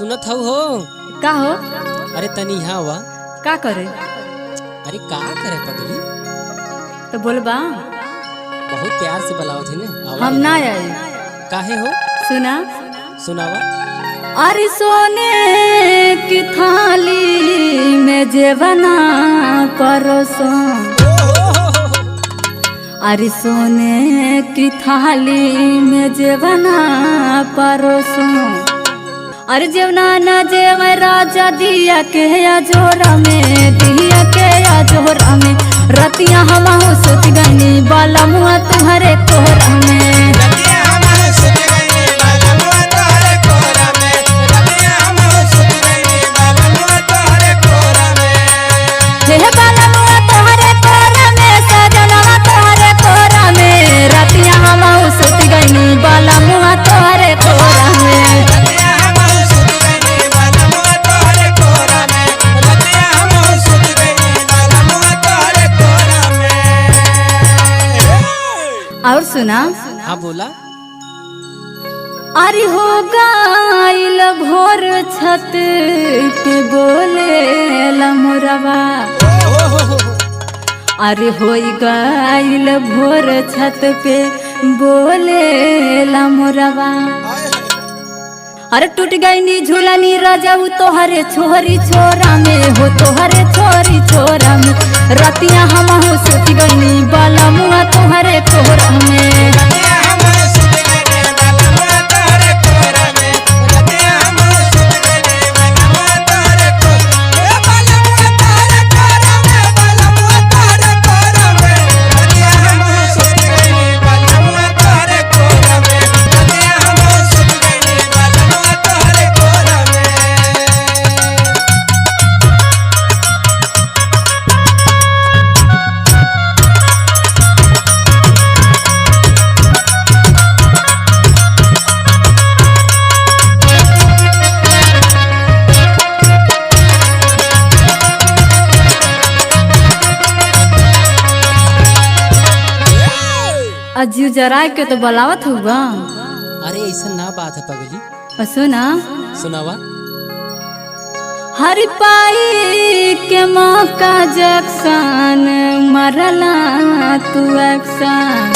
सुनत हऊ हो। का हो? अरे तनी यहाँ वा। का करे? अरे का करे पगली? तो बोलबा। बहुत प्यार से बुलाओ थे ने। हम ना आई। काहे हो? सुना सुनावा। अरे सोने की थाली में जेवना परोसो। अरे सोने की थाली में जेवना परोसो। अरे जेवना न जेव राजा दिया के अजोरा में, दिया के अजोरा में। रतिया हम सोच गनी बाला मुआ तुम्हारे कोहरा में। और सुना। हाँ बोला। अरे हो गाइल भोर छत पे बोले लमुरवा। अरे हो गाइल भोर छत पे बोले लमुरवा। अरे टूट गई नी झूलनी राजाऊ तोहरे छोरी छोरा में हो, तोहरे छोरी छोरा में। रतिया हम सोच गई बाला मुआ तोहरे कोहरा में। अजी जरा के तो बलावत होगा। अरे ऐसा ना बात है पगली। सुना। सुनावा। हर पाई के मौका जक्सन मरला तू एक्शन।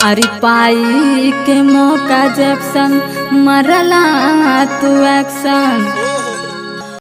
अरे पाई के मौका जक्सन मरला तू एक्शन।